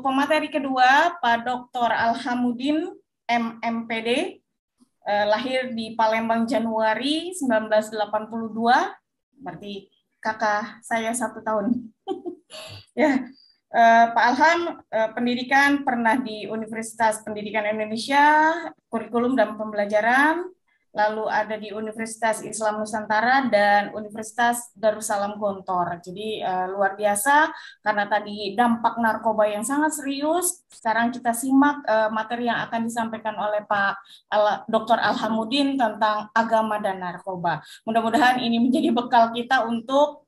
Pemateri kedua, Pak Dr. Alhamudin, MMPD, lahir di Palembang Januari 1982, berarti kakak saya 1 tahun. Ya, Pak Alham, pendidikan pernah di Universitas Pendidikan Indonesia, kurikulum dan pembelajaran, lalu ada di Universitas Islam Nusantara dan Universitas Darussalam Gontor. Jadi luar biasa karena tadi dampak narkoba yang sangat serius. Sekarang kita simak materi yang akan disampaikan oleh Pak Dr. Alhamudin tentang agama dan narkoba. Mudah-mudahan ini menjadi bekal kita untuk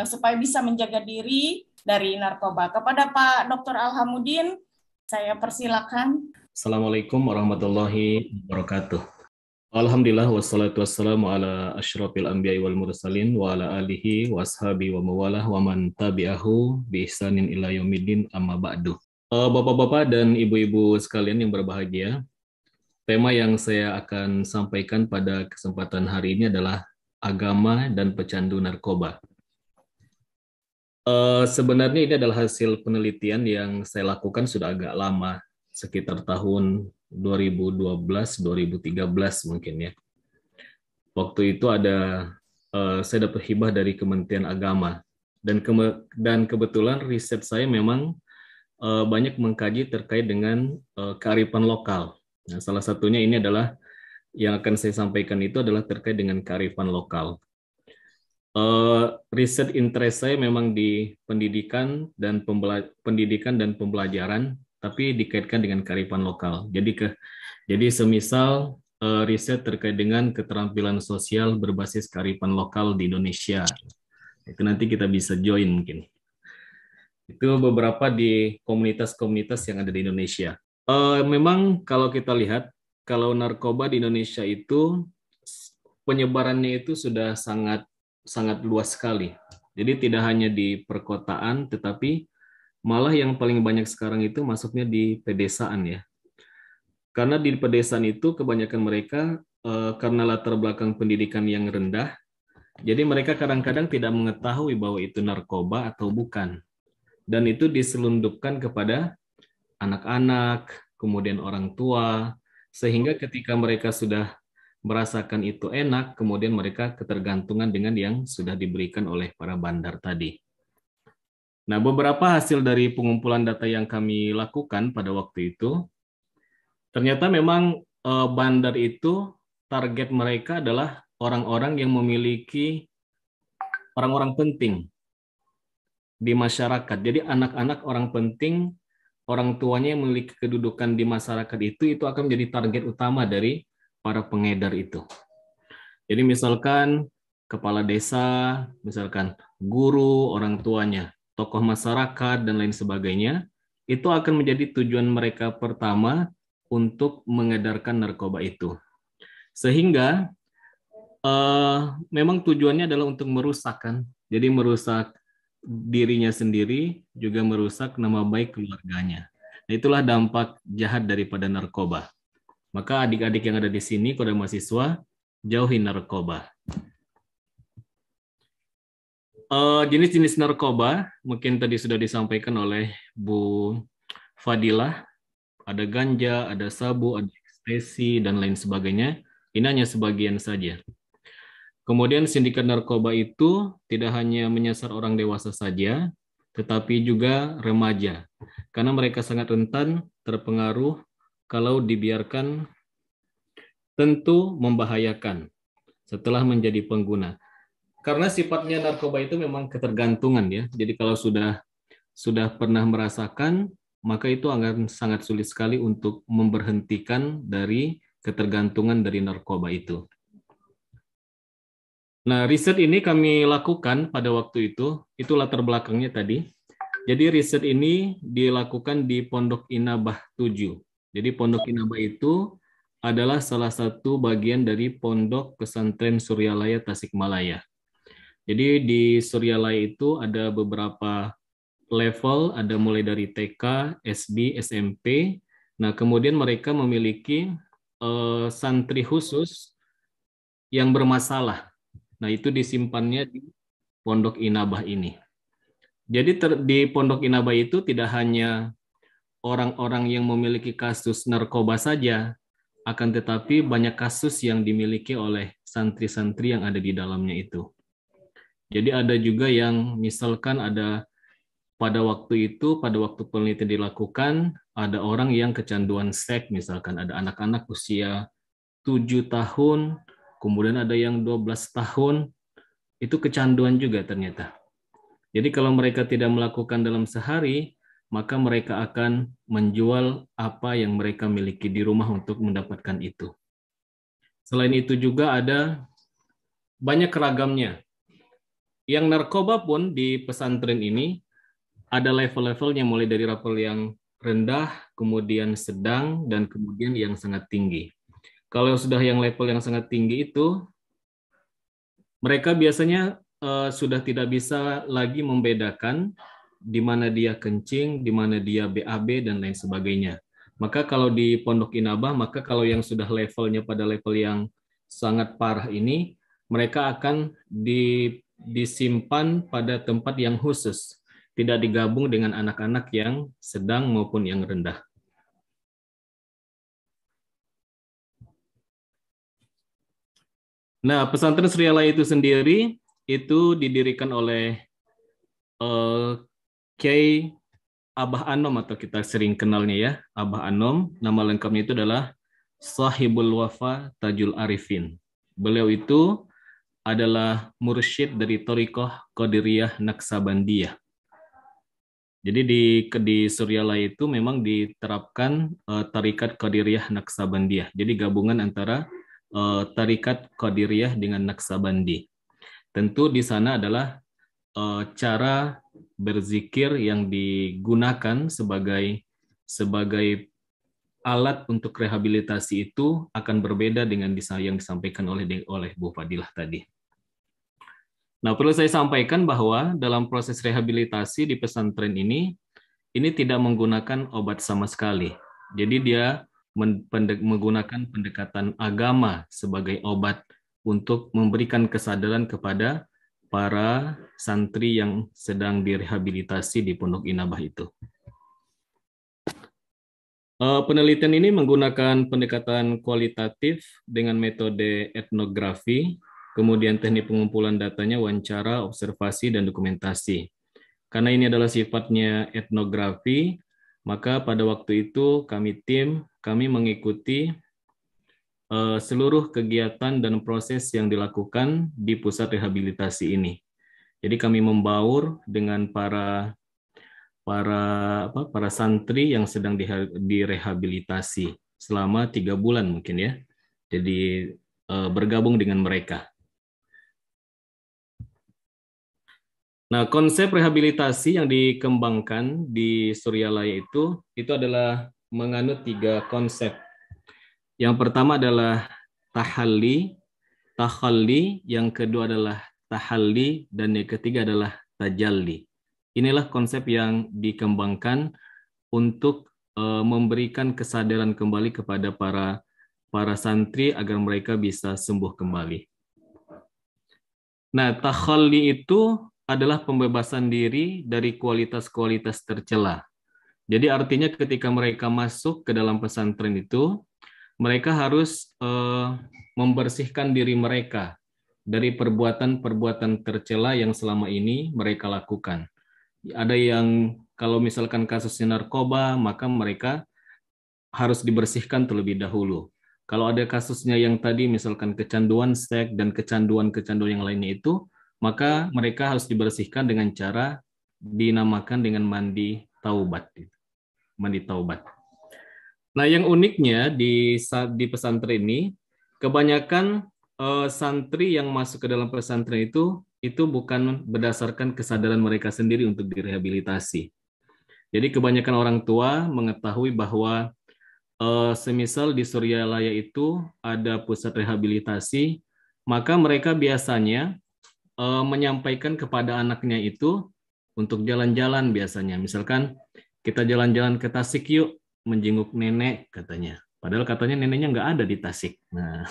supaya bisa menjaga diri dari narkoba. Kepada Pak Dr. Alhamudin, saya persilakan. Assalamualaikum warahmatullahi wabarakatuh. Alhamdulillah wassalatu wassalamu ala asyrafil anbiya'i wal mursalin wa ala alihi wa ashabi wa mawalah wa man tabi'ahu bi ihsanin ila yaumiddin amma ba'du. Bapak-bapak dan ibu-ibu sekalian yang berbahagia, tema yang saya akan sampaikan pada kesempatan hari ini adalah agama dan pecandu narkoba. Sebenarnya ini adalah hasil penelitian yang saya lakukan sudah agak lama, sekitar tahun 2012-2013 mungkin ya. Waktu itu saya dapat hibah dari Kementerian Agama dan kebetulan riset saya memang banyak mengkaji terkait dengan kearifan lokal. Nah, salah satunya ini adalah yang akan saya sampaikan itu adalah terkait dengan kearifan lokal. Riset interest saya memang di pendidikan dan pembelajaran, tapi dikaitkan dengan kearifan lokal. Jadi semisal riset terkait dengan keterampilan sosial berbasis kearifan lokal di Indonesia. Itu nanti kita bisa join mungkin. Itu beberapa di komunitas-komunitas yang ada di Indonesia. Memang kalau kita lihat, kalau narkoba di Indonesia itu penyebarannya itu sudah sangat luas sekali. Jadi tidak hanya di perkotaan, tetapi malah yang paling banyak sekarang itu masuknya di pedesaan ya. Karena di pedesaan itu kebanyakan mereka karena latar belakang pendidikan yang rendah, jadi mereka kadang-kadang tidak mengetahui bahwa itu narkoba atau bukan. Dan itu diselundupkan kepada anak-anak, kemudian orang tua, sehingga ketika mereka sudah merasakan itu enak, kemudian mereka ketergantungan dengan yang sudah diberikan oleh para bandar tadi. Nah, beberapa hasil dari pengumpulan data yang kami lakukan pada waktu itu, ternyata memang bandar itu target mereka adalah orang-orang yang memiliki orang-orang penting di masyarakat. Jadi anak-anak orang penting, orang tuanya yang memiliki kedudukan di masyarakat itu akan menjadi target utama dari para pengedar itu. Jadi misalkan kepala desa, misalkan guru, orang tuanya, tokoh masyarakat, dan lain sebagainya, itu akan menjadi tujuan mereka pertama untuk mengedarkan narkoba itu. Sehingga memang tujuannya adalah untuk merusak kan. Jadi merusak dirinya sendiri, juga merusak nama baik keluarganya. Nah, itulah dampak jahat daripada narkoba. Maka adik-adik yang ada di sini, kepada mahasiswa, jauhi narkoba. Jenis-jenis narkoba, mungkin tadi sudah disampaikan oleh Bu Fadilah, ada ganja, ada sabu, ada ekstasi, dan lain sebagainya. Ini hanya sebagian saja. Kemudian sindikat narkoba itu tidak hanya menyasar orang dewasa saja, tetapi juga remaja. Karena mereka sangat rentan terpengaruh kalau dibiarkan, tentu membahayakan setelah menjadi pengguna. Karena sifatnya narkoba itu memang ketergantungan ya. Jadi kalau sudah pernah merasakan, maka itu akan sangat sulit sekali untuk memberhentikan dari ketergantungan dari narkoba itu. Nah, riset ini kami lakukan pada waktu itu latar belakangnya tadi. Jadi riset ini dilakukan di Pondok Inabah 7. Jadi Pondok Inabah itu adalah salah satu bagian dari Pondok Pesantren Suryalaya Tasikmalaya. Jadi di Suryalaya itu ada beberapa level, ada mulai dari TK, SD, SMP. Nah, kemudian mereka memiliki santri khusus yang bermasalah. Nah, itu disimpannya di Pondok Inabah ini. Jadi di Pondok Inabah itu tidak hanya orang-orang yang memiliki kasus narkoba saja, akan tetapi banyak kasus yang dimiliki oleh santri-santri yang ada di dalamnya itu. Jadi ada juga yang misalkan ada pada waktu itu, pada waktu penelitian dilakukan, ada orang yang kecanduan seks, misalkan ada anak-anak usia 7 tahun, kemudian ada yang 12 tahun, itu kecanduan juga ternyata. Jadi kalau mereka tidak melakukan dalam sehari, maka mereka akan menjual apa yang mereka miliki di rumah untuk mendapatkan itu. Selain itu juga ada banyak ragamnya. Yang narkoba pun di pesantren ini ada level-levelnya, mulai dari level yang rendah, kemudian sedang, dan kemudian yang sangat tinggi. Kalau sudah yang level yang sangat tinggi itu, mereka biasanya sudah tidak bisa lagi membedakan di mana dia kencing, di mana dia BAB, dan lain sebagainya. Maka kalau di Pondok Inabah, maka kalau yang sudah levelnya pada level yang sangat parah ini, mereka akan disimpan pada tempat yang khusus, tidak digabung dengan anak-anak yang sedang maupun yang rendah. Nah, pesantren Srialaya itu sendiri itu didirikan oleh Kiai Abah Anom, atau kita sering kenalnya ya, Abah Anom. Nama lengkapnya itu adalah Sahibul Wafa Tajul Arifin. Beliau itu adalah mursyid dari Thariqah Qadiriyah Naksabandiyah. Jadi di Suryalaya itu memang diterapkan Tarikat Qadiriyah Naksabandiyah. Jadi gabungan antara Tarikat Qadiriyah dengan Naksabandi. Tentu di sana adalah cara berzikir yang digunakan sebagai alat untuk rehabilitasi itu akan berbeda dengan yang disampaikan oleh Bu Fadilah tadi. Nah, perlu saya sampaikan bahwa dalam proses rehabilitasi di pesantren ini tidak menggunakan obat sama sekali. Jadi dia menggunakan pendekatan agama sebagai obat untuk memberikan kesadaran kepada para santri yang sedang direhabilitasi di Pondok Inabah itu. Penelitian ini menggunakan pendekatan kualitatif dengan metode etnografi, kemudian teknik pengumpulan datanya, wawancara, observasi, dan dokumentasi. Karena ini adalah sifatnya etnografi, maka pada waktu itu kami mengikuti seluruh kegiatan dan proses yang dilakukan di pusat rehabilitasi ini. Jadi kami membaur dengan para santri yang sedang direhabilitasi selama 3 bulan mungkin ya. Jadi bergabung dengan mereka. Nah, konsep rehabilitasi yang dikembangkan di Suryalaya itu adalah menganut 3 konsep. Yang pertama adalah tahalli, yang kedua adalah tahalli, dan yang ketiga adalah tajalli. Inilah konsep yang dikembangkan untuk memberikan kesadaran kembali kepada para santri agar mereka bisa sembuh kembali. Nah, tahalli itu adalah pembebasan diri dari kualitas-kualitas tercela. Jadi artinya ketika mereka masuk ke dalam pesantren itu, mereka harus membersihkan diri mereka dari perbuatan-perbuatan tercela yang selama ini mereka lakukan. Ada yang kalau misalkan kasusnya narkoba, maka mereka harus dibersihkan terlebih dahulu. Kalau ada kasusnya yang tadi misalkan kecanduan seks dan kecanduan-kecanduan yang lainnya itu, maka mereka harus dibersihkan dengan cara dinamakan dengan mandi taubat. Mandi taubat. Nah, yang uniknya di pesantren ini, kebanyakan santri yang masuk ke dalam pesantren itu bukan berdasarkan kesadaran mereka sendiri untuk direhabilitasi. Jadi kebanyakan orang tua mengetahui bahwa semisal di Suryalaya itu ada pusat rehabilitasi, maka mereka biasanya menyampaikan kepada anaknya itu untuk jalan-jalan biasanya. Misalkan kita jalan-jalan ke Tasik yuk, menjenguk nenek katanya. Padahal katanya neneknya nggak ada di Tasik. Nah,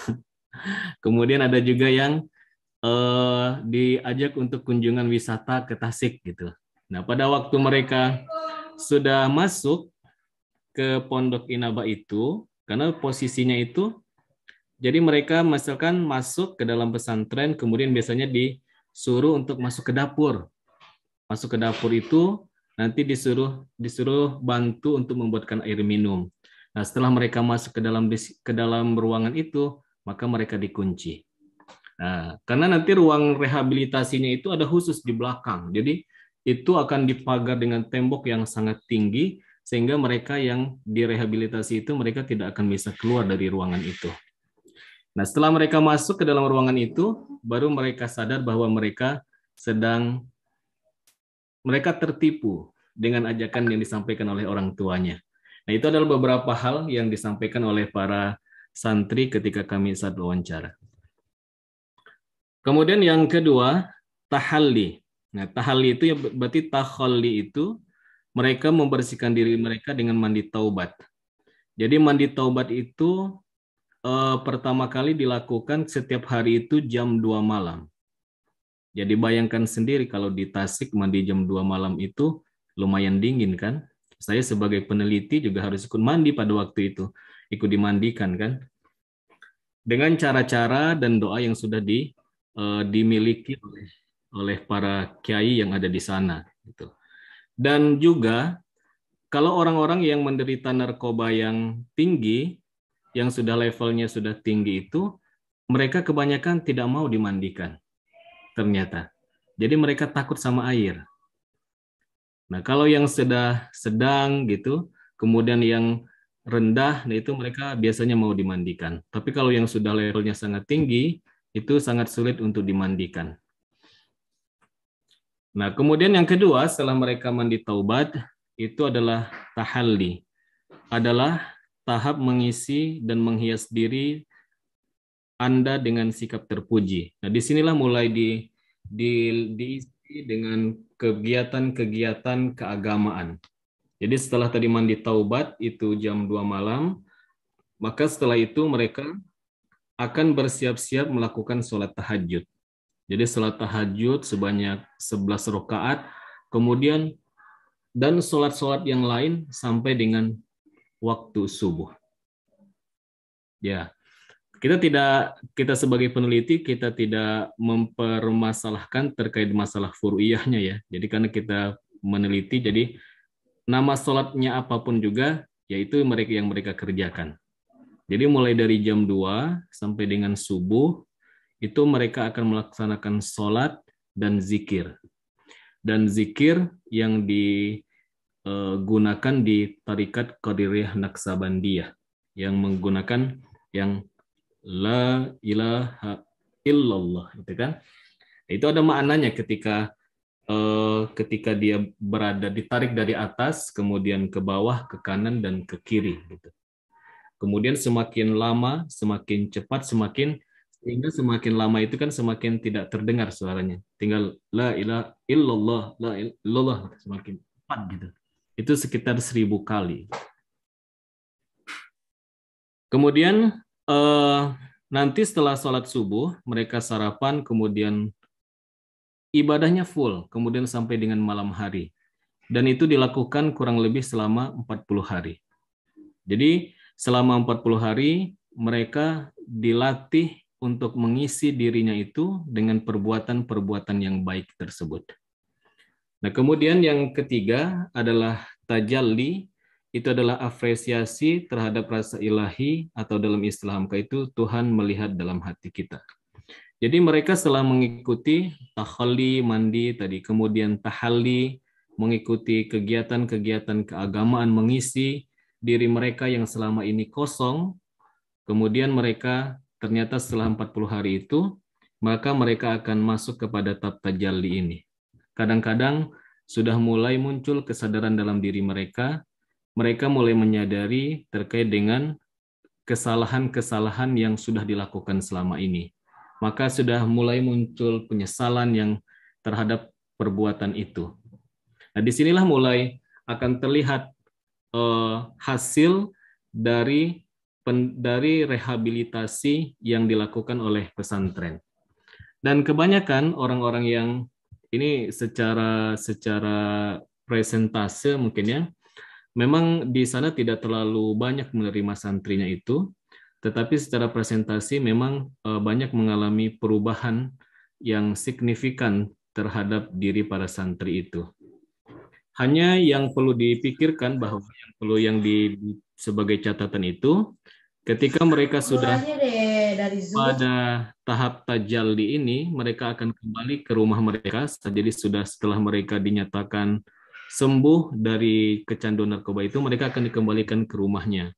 kemudian ada juga yang diajak untuk kunjungan wisata ke Tasik gitu. Nah, pada waktu mereka sudah masuk, ke Pondok Inaba itu karena posisinya itu, jadi mereka misalkan masuk ke dalam pesantren, kemudian biasanya disuruh untuk masuk ke dapur. Masuk ke dapur itu nanti disuruh bantu untuk membuatkan air minum. Nah, setelah mereka masuk ke dalam ruangan itu, maka mereka dikunci. Nah, karena nanti ruang rehabilitasinya itu ada khusus di belakang. Jadi itu akan dipagar dengan tembok yang sangat tinggi sehingga mereka yang direhabilitasi itu mereka tidak akan bisa keluar dari ruangan itu. Nah, setelah mereka masuk ke dalam ruangan itu, baru mereka sadar bahwa mereka tertipu dengan ajakan yang disampaikan oleh orang tuanya. Nah, itu adalah beberapa hal yang disampaikan oleh para santri ketika kami saat wawancara. Kemudian yang kedua, tahalli. Nah, tahalli itu ya berarti takhalli itu mereka membersihkan diri mereka dengan mandi taubat. Jadi mandi taubat itu pertama kali dilakukan setiap hari itu jam 2 malam. Jadi bayangkan sendiri kalau di Tasik mandi jam 2 malam itu lumayan dingin kan? Saya sebagai peneliti juga harus ikut mandi pada waktu itu. Ikut dimandikan kan? Dengan cara-cara dan doa yang sudah dimiliki oleh para kiai yang ada di sana gitu. Dan juga kalau orang-orang yang menderita narkoba yang tinggi, yang sudah levelnya sudah tinggi itu, mereka kebanyakan tidak mau dimandikan ternyata. Jadi mereka takut sama air. Nah, kalau yang sudah sedang gitu, kemudian yang rendah, nah itu mereka biasanya mau dimandikan. Tapi kalau yang sudah levelnya sangat tinggi, itu sangat sulit untuk dimandikan. Nah, kemudian yang kedua setelah mereka mandi taubat, itu adalah tahalli. Adalah tahap mengisi dan menghias diri Anda dengan sikap terpuji. Nah, disinilah mulai diisi dengan kegiatan-kegiatan keagamaan. Jadi setelah tadi mandi taubat itu jam 2 malam, maka setelah itu mereka akan bersiap-siap melakukan sholat tahajud. Jadi sholat tahajud sebanyak 11 rakaat, kemudian dan sholat-sholat yang lain sampai dengan waktu subuh. Ya, kita sebagai peneliti kita tidak mempermasalahkan terkait masalah furu'iyahnya ya. Jadi karena kita meneliti, jadi nama sholatnya apapun juga, yaitu mereka kerjakan. Jadi mulai dari jam 2 sampai dengan subuh, itu mereka akan melaksanakan sholat dan zikir. Dan zikir yang digunakan di Tarikat Qadiriyah Naksabandiyah, yang menggunakan yang La ilaha illallah, gitu kan? Itu ada maknanya ketika dia berada ditarik dari atas, kemudian ke bawah, ke kanan dan ke kiri, gitu. Kemudian semakin lama, semakin cepat, sehingga semakin lama itu kan semakin tidak terdengar suaranya. Tinggal la ilaha illallah, la ilaha illallah, semakin cepat gitu. Itu sekitar 1000 kali. Kemudian nanti setelah sholat subuh, mereka sarapan, kemudian ibadahnya full, kemudian sampai dengan malam hari. Dan itu dilakukan kurang lebih selama 40 hari. Jadi selama 40 hari, mereka dilatih untuk mengisi dirinya itu dengan perbuatan-perbuatan yang baik tersebut. Nah, kemudian yang ketiga adalah tajalli, itu adalah apresiasi terhadap rasa ilahi atau dalam istilah Hamka itu Tuhan melihat dalam hati kita. Jadi mereka setelah mengikuti takhalli, mandi tadi, kemudian tahalli, mengikuti kegiatan-kegiatan keagamaan, mengisi diri mereka yang selama ini kosong, kemudian mereka ternyata setelah 40 hari itu, maka mereka akan masuk kepada tahap tajalli ini. Kadang-kadang sudah mulai muncul kesadaran dalam diri mereka mulai menyadari terkait dengan kesalahan-kesalahan yang sudah dilakukan selama ini. Maka sudah mulai muncul penyesalan yang terhadap perbuatan itu. Nah, disinilah mulai akan terlihat hasil dari rehabilitasi yang dilakukan oleh pesantren. Dan kebanyakan orang-orang yang ini secara presentase mungkin ya, Memang di sana tidak terlalu banyak menerima santrinya itu, tetapi secara presentasi memang banyak mengalami perubahan yang signifikan terhadap diri para santri itu. Hanya yang perlu dipikirkan bahwa yang sebagai catatan itu, ketika mereka sudah pada tahap tajalli ini, mereka akan kembali ke rumah mereka. Jadi sudah setelah mereka dinyatakan sembuh dari kecanduan narkoba itu, mereka akan dikembalikan ke rumahnya.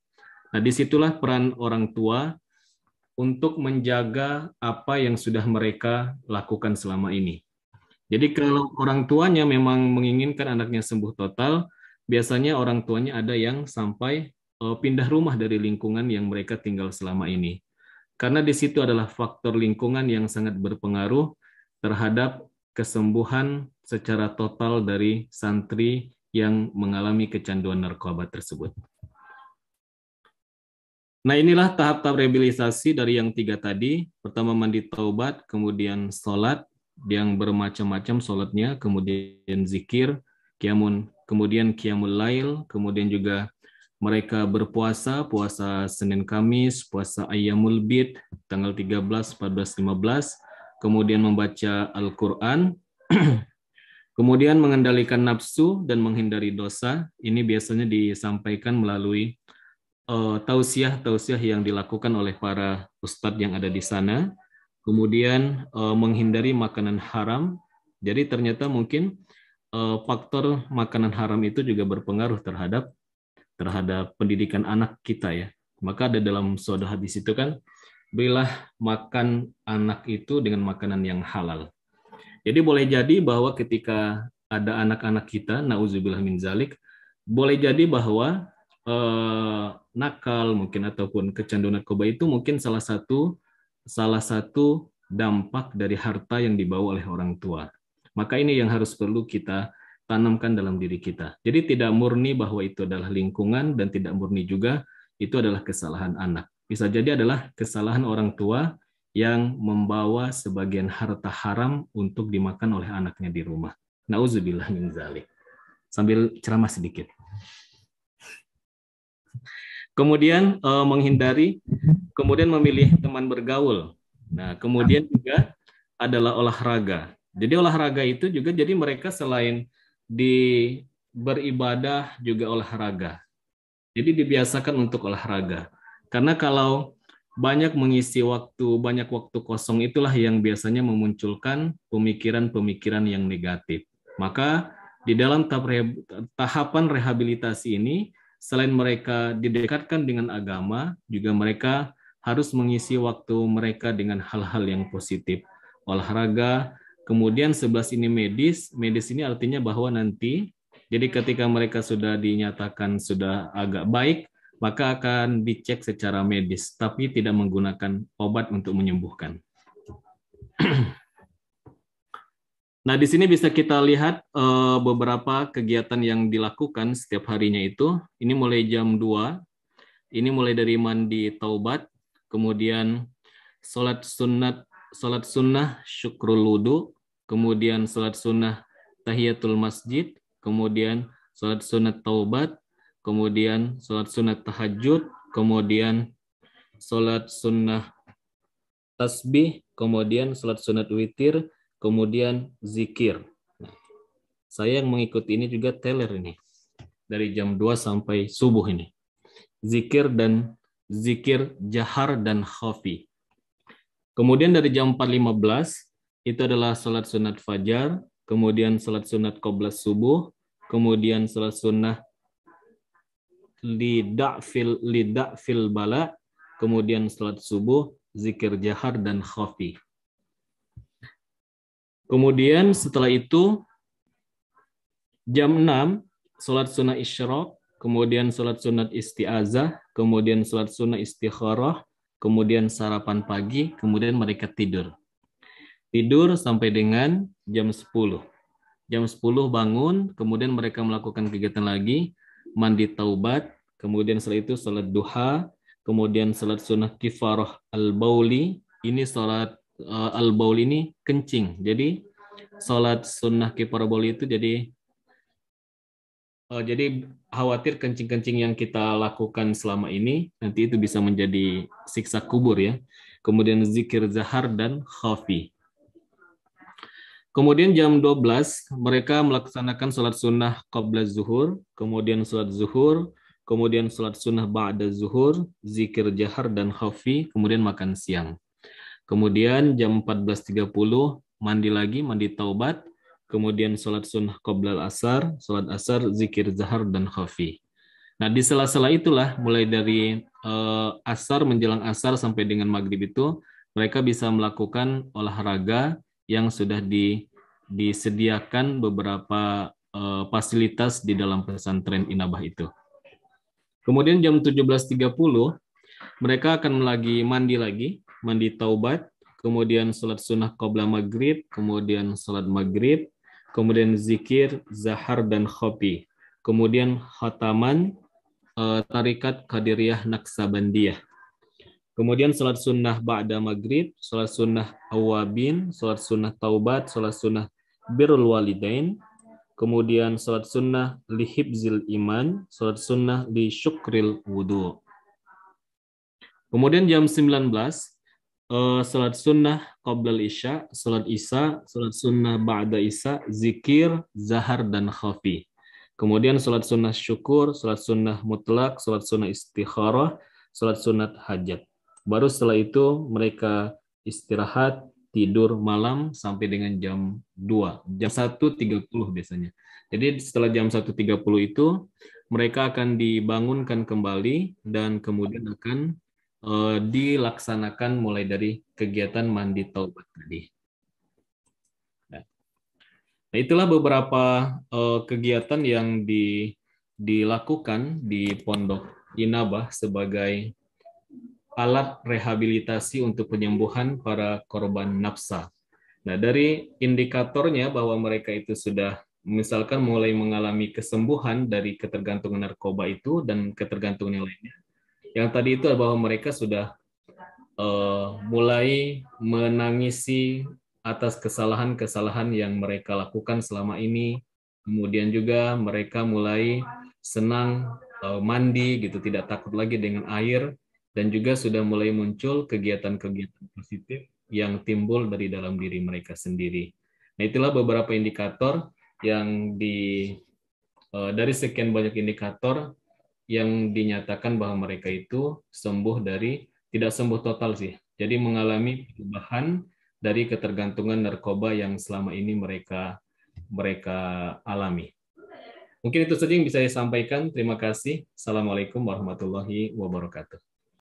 Nah, disitulah peran orang tua untuk menjaga apa yang sudah mereka lakukan selama ini. Jadi kalau orang tuanya memang menginginkan anaknya sembuh total, biasanya orang tuanya ada yang sampai pindah rumah dari lingkungan yang mereka tinggal selama ini. Karena di situ adalah faktor lingkungan yang sangat berpengaruh terhadap kesembuhan secara total dari santri yang mengalami kecanduan narkoba tersebut. Nah, inilah tahap-tahap rehabilitasi dari yang 3 tadi. Pertama mandi taubat, kemudian sholat yang bermacam-macam sholatnya, kemudian zikir, kemudian qiyamul lail, kemudian juga mereka berpuasa, puasa Senin Kamis, puasa Ayyamul Bid, tanggal 13, 14, 15, kemudian membaca Al-Quran, kemudian mengendalikan nafsu dan menghindari dosa. Ini biasanya disampaikan melalui tausiah-tausiah yang dilakukan oleh para ustadz yang ada di sana, kemudian menghindari makanan haram. Jadi ternyata mungkin faktor makanan haram itu juga berpengaruh terhadap pendidikan anak kita ya. Maka ada dalam suatu hadis itu kan, berilah makan anak itu dengan makanan yang halal. Jadi boleh jadi bahwa ketika ada anak-anak kita, nauzubillah min zalik, boleh jadi bahwa nakal mungkin ataupun kecanduan narkoba itu mungkin salah satu dampak dari harta yang dibawa oleh orang tua. Maka ini yang harus perlu kita tanamkan dalam diri kita. Jadi tidak murni bahwa itu adalah lingkungan dan tidak murni juga itu adalah kesalahan anak. Bisa jadi adalah kesalahan orang tua yang membawa sebagian harta haram untuk dimakan oleh anaknya di rumah. Nauzubillah min zalik. Sambil ceramah sedikit. Kemudian kemudian memilih teman bergaul. Nah, kemudian juga adalah olahraga. Jadi olahraga itu juga jadi mereka selain beribadah juga olahraga. Jadi dibiasakan untuk olahraga. Karena kalau banyak waktu kosong itulah yang biasanya memunculkan pemikiran-pemikiran yang negatif. Maka di dalam tahapan rehabilitasi ini, selain mereka didekatkan dengan agama, juga mereka harus mengisi waktu mereka dengan hal-hal yang positif. Olahraga, kemudian 11 ini medis. Medis ini artinya bahwa nanti, jadi ketika mereka sudah dinyatakan sudah agak baik, maka akan dicek secara medis, tapi tidak menggunakan obat untuk menyembuhkan. Nah, di sini bisa kita lihat beberapa kegiatan yang dilakukan setiap harinya itu. Ini mulai jam 2, ini mulai dari mandi taubat, kemudian sholat sunnah syukrul wudu, kemudian sholat sunnah tahiyatul masjid, kemudian sholat sunat taubat, kemudian sholat sunat tahajud, kemudian sholat sunnah tasbih, kemudian sholat sunat witir, kemudian zikir. Nah, saya yang mengikuti ini juga teler ini. Dari jam 2 sampai subuh ini. Zikir jahar dan khafi. Kemudian dari jam 4.15 itu adalah sholat sunat fajar, kemudian sholat sunat qoblas subuh, kemudian sholat sunnah lida'fil bala, kemudian sholat subuh, zikir jahar dan khafi. Kemudian setelah itu jam 6 sholat sunnah isyraq, kemudian sholat sunat isti'azah, kemudian sholat sunnah istikharah, kemudian sarapan pagi, kemudian mereka tidur. Tidur sampai dengan jam 10. Jam 10 bangun, kemudian mereka melakukan kegiatan lagi, mandi taubat, kemudian setelah itu sholat duha, kemudian sholat sunnah kifarah al-bauli. Ini sholat al-bauli ini kencing. Jadi sholat sunnah kifarah al-bauli itu jadi khawatir kencing-kencing yang kita lakukan selama ini nanti itu bisa menjadi siksa kubur ya. Kemudian zikir zahar dan khafi. Kemudian jam 12 mereka melaksanakan sholat sunnah qabla zuhur, kemudian sholat zuhur, kemudian sholat sunnah ba'da zuhur, zikir jahar dan khafi, kemudian makan siang. Kemudian jam 14.30 mandi lagi, mandi taubat, kemudian sholat sunnah qabla asar, sholat asar, zikir zahar dan khafi. Nah di sela-sela itulah mulai dari asar menjelang asar sampai dengan maghrib itu mereka bisa melakukan olahraga yang sudah disediakan beberapa fasilitas di dalam pesantren Inabah itu. Kemudian jam 17.30 mereka akan mandi taubat, kemudian sholat sunnah qabla maghrib, kemudian sholat maghrib, kemudian zikir, zahar, dan khopi. Kemudian khataman tarikat Qadiriyah Naksabandiyah. Kemudian sholat sunnah ba'da maghrib, sholat sunnah awabin, sholat sunnah taubat, sholat sunnah birrul walidain, kemudian sholat sunnah lihibzil iman, sholat sunnah li syukril wudu. Kemudian jam 19, sholat sunnah qoblal isya, sholat isya, sholat sunnah ba'da isya, zikir, zahar, dan khafi. Kemudian sholat sunnah syukur, sholat sunnah mutlak, sholat sunnah istikharah, sholat sunat hajat. Baru setelah itu mereka istirahat, tidur malam sampai dengan jam 2, jam 1.30 biasanya. Jadi setelah jam 1.30 itu mereka akan dibangunkan kembali dan kemudian akan dilaksanakan mulai dari kegiatan mandi taubat tadi. Nah, itulah beberapa kegiatan yang dilakukan di Pondok Inabah sebagai alat rehabilitasi untuk penyembuhan para korban nafsa. Nah, dari indikatornya bahwa mereka itu sudah misalkan mulai mengalami kesembuhan dari ketergantungan narkoba itu dan ketergantungan yang lainnya. Yang tadi itu bahwa mereka sudah mulai menangisi atas kesalahan-kesalahan yang mereka lakukan selama ini. Kemudian juga mereka mulai senang mandi gitu, tidak takut lagi dengan air, dan juga sudah mulai muncul kegiatan-kegiatan positif yang timbul dari dalam diri mereka sendiri. Nah, itulah beberapa indikator yang dari sekian banyak indikator yang dinyatakan bahwa mereka itu sembuh dari, tidak sembuh total sih, jadi mengalami perubahan dari ketergantungan narkoba yang selama ini mereka alami. Mungkin itu saja yang bisa saya sampaikan. Terima kasih. Assalamualaikum warahmatullahi wabarakatuh.